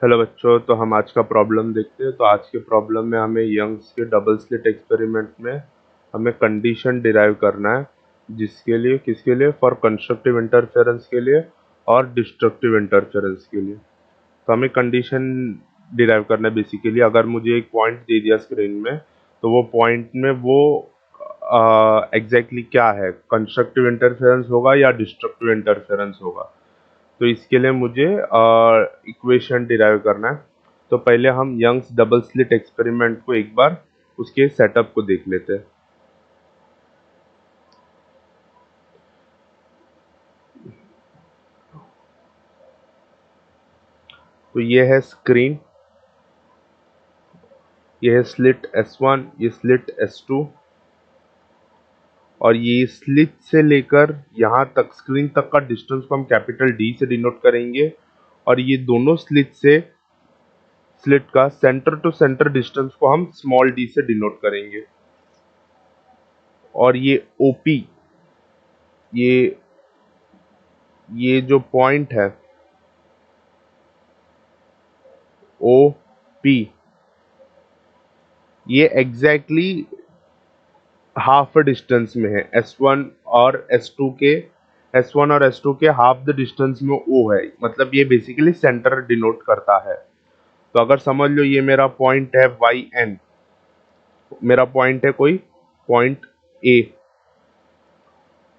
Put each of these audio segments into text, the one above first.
Hello बच्चों, तो हम आज का प्रॉब्लम देखते हैं। तो आज के प्रॉब्लम में हमें यंग्स के डबल स्लिट एक्सपेरिमेंट में हमें कंडीशन डिराइव करना है, जिसके लिए किसके लिए, फॉर कंस्ट्रक्टिव इंटरफेरेंस के लिए और डिस्ट्रक्टिव इंटरफेरेंस के लिए। तो हमें कंडीशन डिराइव करना है। बेसिकली अगर मुझे एक पॉइंट दे दिया स्क्रीन में, तो वो पॉइंट में वो एग्जैक्टली क्या है, कंस्ट्रक्टिव इंटरफेरेंस होगा या डिस्ट्रक्टिव इंटरफेरेंस होगा। तो इसके लिए मुझे इक्वेशन डिराइव करना है। तो पहले हम यंग्स डबल स्लिट एक्सपेरिमेंट को एक बार उसके सेटअप को देख लेते हैं। तो ये है स्क्रीन, ये है स्लिट S1, ये स्लिट S2, और ये स्लिट से लेकर यहाँ तक स्क्रीन तक का डिस्टेंस को हम कैपिटल D से डिनोट करेंगे, और ये दोनों स्लिट का सेंटर टू सेंटर डिस्टेंस को हम स्मॉल d से डिनोट करेंगे। और ये OP, ये ये जो पॉइंट है OP, ये एग्जैक्टली हाफ डिस्टेंस में है S1 और S2 के हाफ द डिस्टेंस में O है। मतलब ये बेसिकली सेंटर डिनोट करता है। तो अगर समझ लो ये मेरा पॉइंट है YN, मेरा पॉइंट है कोई पॉइंट A,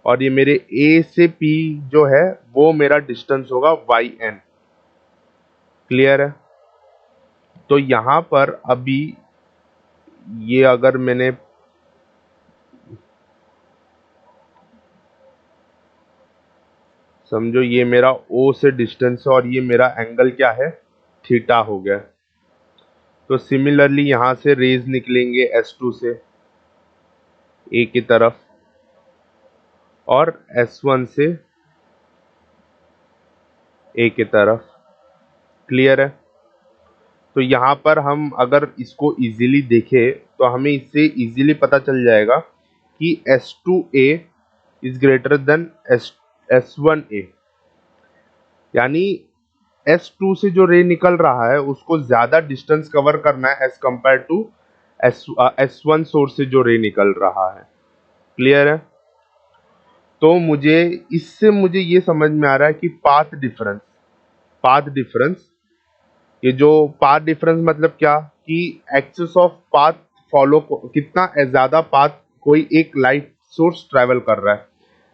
और ये मेरे A से P जो है वो मेरा डिस्टेंस होगा YN। क्लियर है? तो यहां पर अभी ये अगर मैंने समझो ये मेरा O से डिस्टेंस है और ये मेरा एंगल क्या है, थीटा हो गया। तो सिमिलरली यहां से रेज निकलेंगे S2 से A की तरफ और S1 से A की तरफ। क्लियर है? तो यहां पर हम अगर इसको इजीली देखें तो हमें इससे इजीली पता चल जाएगा कि S2A is greater than S1A। यानी S2 से जो रे निकल रहा है उसको ज्यादा डिस्टेंस कवर करना है as compare to S1 source से जो रे निकल रहा है। क्लियर है? तो मुझे ये समझ में आ रहा है कि पाथ डिफरेंस, ये जो पाथ डिफरेंस मतलब क्या, कि एक्सेस ऑफ पाथ फॉलो, कितना ज्यादा पाथ कोई एक लाइट सोर्स ट्रेवल कर रहा है।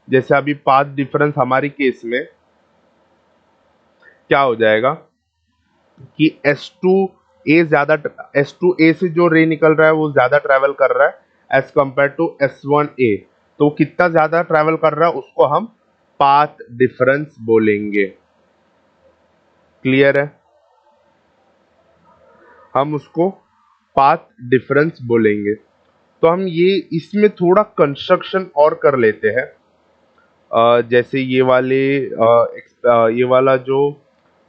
जैसे अभी पाथ डिफरेंस हमारी केस में क्या हो जाएगा कि S2A से जो रे निकल रहा है वो ज्यादा ट्रेवल कर रहा है एज कंपेयर टू S1A। तो कितना ज्यादा ट्रेवल कर रहा है उसको हम पाथ डिफरेंस बोलेंगे। क्लियर है? हम उसको पाथ डिफरेंस बोलेंगे। तो हम ये इसमें थोड़ा कंस्ट्रक्शन और कर लेते हैं। जैसे ये वाला जो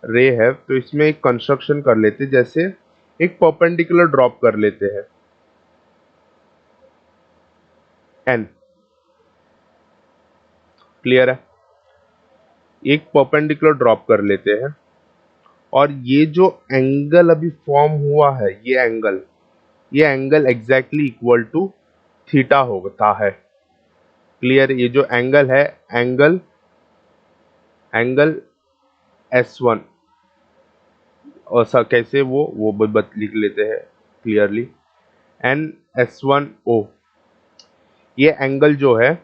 रे है, तो इसमें एक कंस्ट्रक्शन कर लेते हैं। जैसे एक परपेंडिकुलर ड्रॉप कर लेते हैं N। क्लियर है? एक परपेंडिकुलर ड्रॉप कर लेते हैं, और ये जो एंगल अभी फॉर्म हुआ है, ये angle exactly equal to theta होता है। क्लियर? ये जो एंगल है, एंगल एंगल S1, और कैसे वो लिख लेते हैं क्लियरली, NS1O। ये एंगल जो है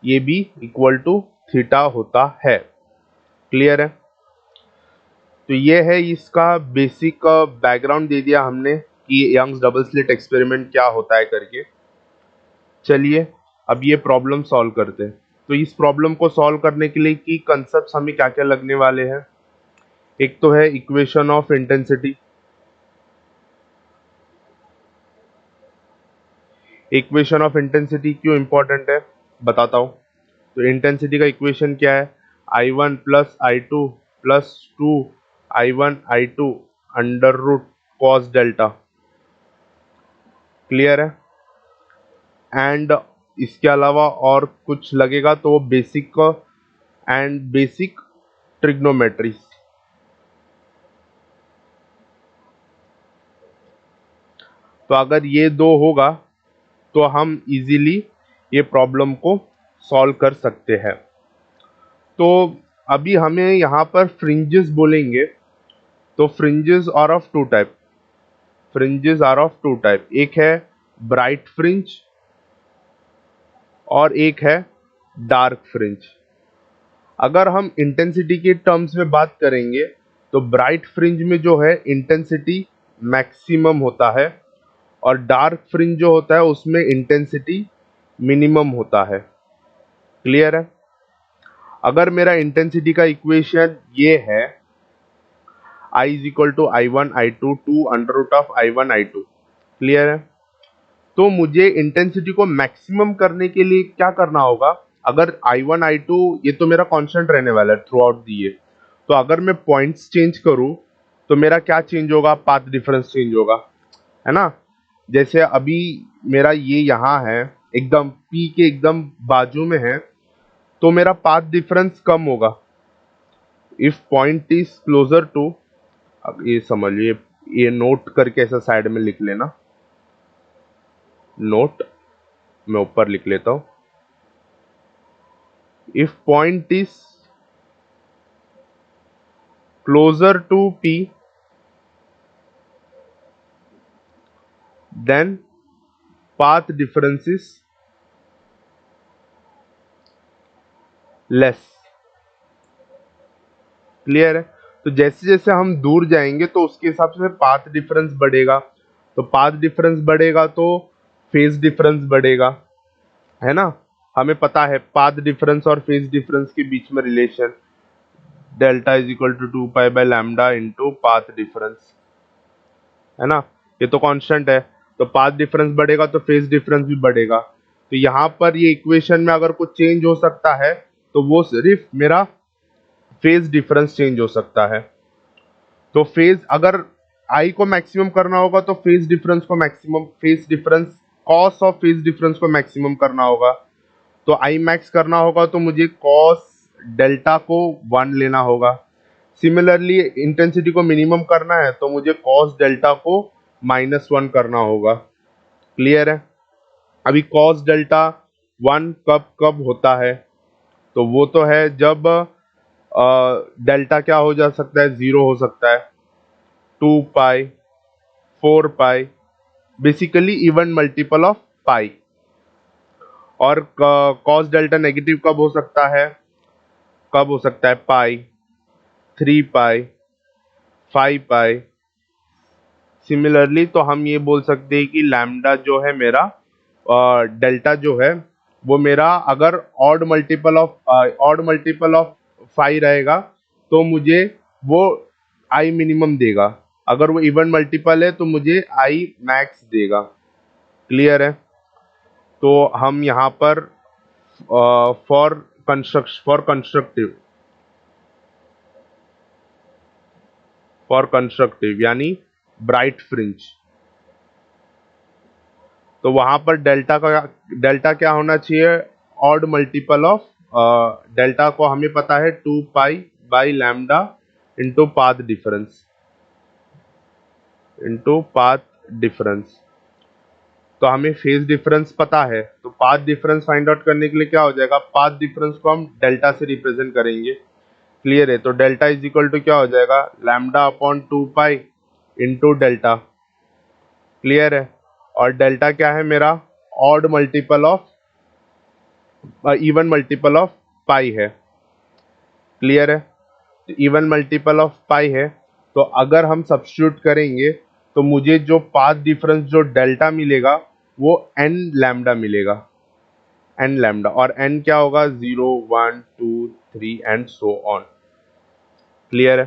ये भी इक्वल टू थीटा होता है। क्लियर है? तो ये है इसका बेसिक बैकग्राउंड दे दिया हमने कि यंग्स डबल स्लिट एक्सपेरिमेंट क्या होता है करके। चलिए अब ये प्रॉब्लम सॉल्व करते हैं। तो इस प्रॉब्लम को सॉल्व करने के लिए की कंसेप्ट हमें क्या क्या लगने वाले हैं। एक तो है equation of intensity. Equation of intensity क्यों इंपॉर्टेंट है बताता हूं। तो इंटेंसिटी का इक्वेशन क्या है, I1 plus I2 plus 2 I1 I2 under root cos delta. Clear है? एंड इसके अलावा और कुछ लगेगा तो वो बेसिक ट्रिग्नोमेट्री। तो अगर ये दो होगा तो हम इजीली ये प्रॉब्लम को सॉल्व कर सकते हैं। तो अभी हमें यहाँ पर फ्रिंजेस बोलेंगे, तो fringes are of two type. Fringes are of two type, एक है ब्राइट फ्रिंज और एक है डार्क फ्रिंज। अगर हम इंटेंसिटी के टर्म्स में बात करेंगे तो ब्राइट फ्रिंज में जो है इंटेंसिटी मैक्सिमम होता है और डार्क फ्रिंज जो होता है उसमें इंटेंसिटी मिनिमम होता है। क्लियर है? अगर मेरा इंटेंसिटी का इक्वेशन ये है I is equal to I one I two two under root of I one I two, clear है? तो मुझे इंटेंसिटी को मैक्सिमम करने के लिए क्या करना होगा? अगर I1 I2 ये तो मेरा कांस्टेंट रहने वाला है थ्रू आउट दी, तो अगर मैं पॉइंट्स चेंज करूं तो मेरा क्या चेंज होगा? पाथ डिफरेंस चेंज होगा, है ना? जैसे अभी मेरा ये यहाँ है, एकदम P के एकदम बाजू में है, तो मेरा पाथ डिफरेंस कम होगा। If point is closer to, अब ये समझिए, ये नोट करके ऐसा साइड में लिख लेना, नोट मैं ऊपर लिख लेता हूं। If point is closer to P, then path difference is less। Clear है? तो जैसे जैसे हम दूर जाएंगे तो उसके हिसाब से पाथ डिफरेंस बढ़ेगा, तो पाथ डिफरेंस बढ़ेगा तो फेज डिफरेंस बढ़ेगा, है ना? हमें पता है पाथ डिफरेंस और फेज डिफरेंस के बीच में relation delta is equal to 2 pi by lambda into path difference, है ना? ये तो कांस्टेंट है, तो पाथ डिफरेंस बढ़ेगा तो फेज डिफरेंस भी बढ़ेगा। तो यहाँ पर ये इक्वेशन में अगर कुछ चेंज हो सकता है तो वो सिर्फ मेरा फेज डिफरेंस चेंज हो सकता है। तो फेज अगर आई को मैक्सिमम करना होगा तो फेज डिफरेंस को maximum, phase difference cos of phase difference को मैक्सिमम करना होगा। तो आई मैक्स करना होगा तो मुझे कॉस डेल्टा को 1 लेना होगा। सिमिलरली इंटेंसिटी को मिनिमम करना है तो मुझे कॉस डेल्टा को -1 करना होगा। क्लियर है? अभी कॉस डेल्टा 1 कब कब होता है? तो वो तो है जब डेल्टा क्या हो जा सकता है? 0 हो सकता है, 2 पाई, 4 पाई, बेसिकली इवन मल्टीपल ऑफ पाई। और कॉस डेल्टा नेगेटिव कब हो सकता है? कब हो सकता है? पाई, 3 पाई, 5 पाई। सिमिलरली तो हम ये बोल सकते हैं कि लैम्डा जो है मेरा, डेल्टा जो है वो मेरा अगर ऑड मल्टीपल ऑफ 5 रहेगा तो मुझे वो आई मिनिमम देगा, अगर वो इवन मल्टीपल है तो मुझे आई मैक्स देगा। क्लियर है? तो हम यहाँ पर फॉर कंस्ट्रक्टिव यानी ब्राइट फ्रिंज, तो वहां पर डेल्टा क्या होना चाहिए? ऑड मल्टीपल ऑफ डेल्टा को हमें पता है 2 pi by lambda into path difference. तो हमें फेज डिफरेंस पता है, तो पाथ डिफरेंस फाइंड आउट करने के लिए क्या हो जाएगा? पाथ डिफरेंस को हम डेल्टा से रिप्रेजेंट करेंगे। क्लियर है? तो डेल्टा इज इक्वल टू क्या हो जाएगा? Lambda upon 2 pi into delta. Clear है? और डेल्टा क्या है मेरा? Odd multiple of even multiple of pi है। क्लियर है? तो इवन मल्टीपल ऑफ पाई है, तो अगर हम सब्स्टिट्यूट करेंगे तो मुझे जो पाथ डिफरेंस जो डेल्टा मिलेगा वो n लैम्डा मिलेगा, n लैम्डा। और n क्या होगा? 0 1 2 3 एंड सो ऑन। क्लियर है?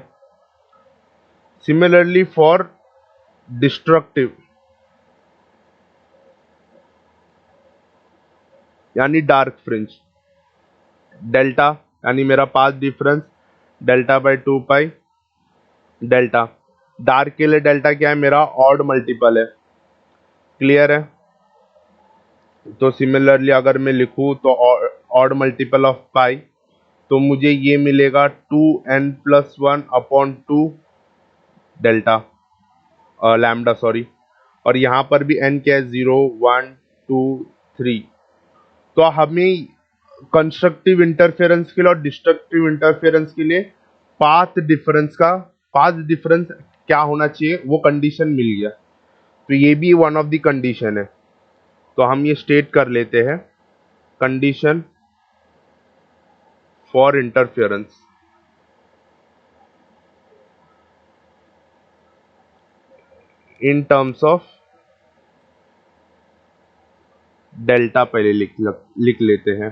सिमिलरली फॉर डिस्ट्रक्टिव यानी डार्क फ्रिंज, डेल्टा यानी मेरा path difference delta by 2 pi delta. Dark के लिए डेल्टा क्या है मेरा? ऑड मल्टीपल है। क्लियर है? तो सिमिलरली अगर मैं लिखूं तो ऑड मल्टीपल ऑफ पाई, तो मुझे ये मिलेगा 2n+1 upon 2 delta lambda, sorry. और यहाँ पर भी n क्या है 0 1 2 3। तो हमें कंस्ट्रक्टिव इंटरफेरेंस के लिए और डिस्ट्रक्टिव इंटरफेरेंस के लिए पाथ डिफरेंस क्या होना चाहिए वो कंडीशन मिल गया। तो ये भी वन ऑफ द कंडीशन है। तो हम ये स्टेट कर लेते हैं condition for interference in terms of delta पहले लिख लेते हैं।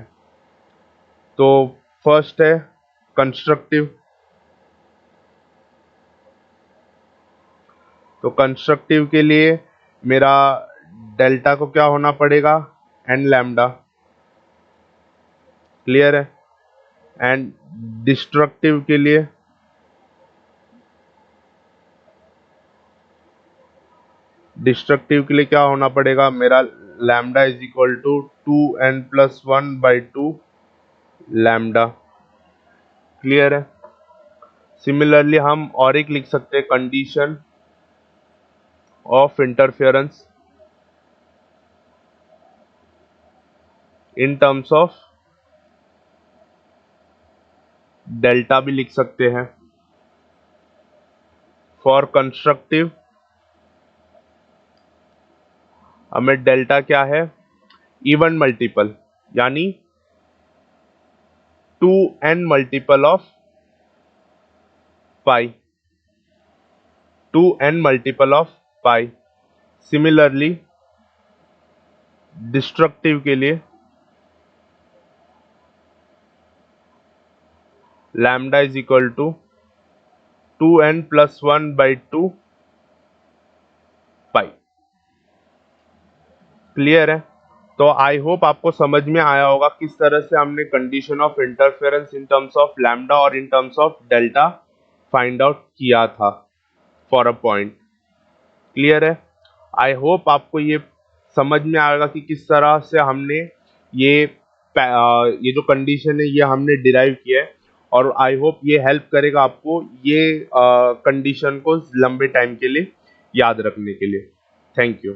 तो फर्स्ट है कंस्ट्रक्टिव। तो कंस्ट्रक्टिव के लिए मेरा डेल्टा को क्या होना पड़ेगा एन लैम्डा। क्लियर है। एंड डिस्ट्रक्टिव के लिए क्या होना पड़ेगा मेरा lambda is equal to 2n+1/2 lambda. Clear है। सिमिलरली हम और एक लिख सकते हैं condition of interference in terms of delta भी लिख सकते हैं। फॉर कंस्ट्रक्टिव हमें डेल्टा क्या है इवन मल्टीपल यानी 2n multiple of pi 2n multiple of pi. Similarly destructive के लिए lambda is equal to 2n+1/2 pi. Clear है। तो आई होप आपको समझ में आया होगा किस तरह से हमने condition of interference in terms of lambda और in terms of delta find out किया था फॉर अ पॉइंट। क्लियर है। आई होप आपको ये समझ में आएगा कि किस तरह से हमने ये जो कंडीशन है ये हमने डिराइव किया है। और आई होप ये हेल्प करेगा आपको ये कंडीशन को लंबे टाइम के लिए याद रखने के लिए। Thank you.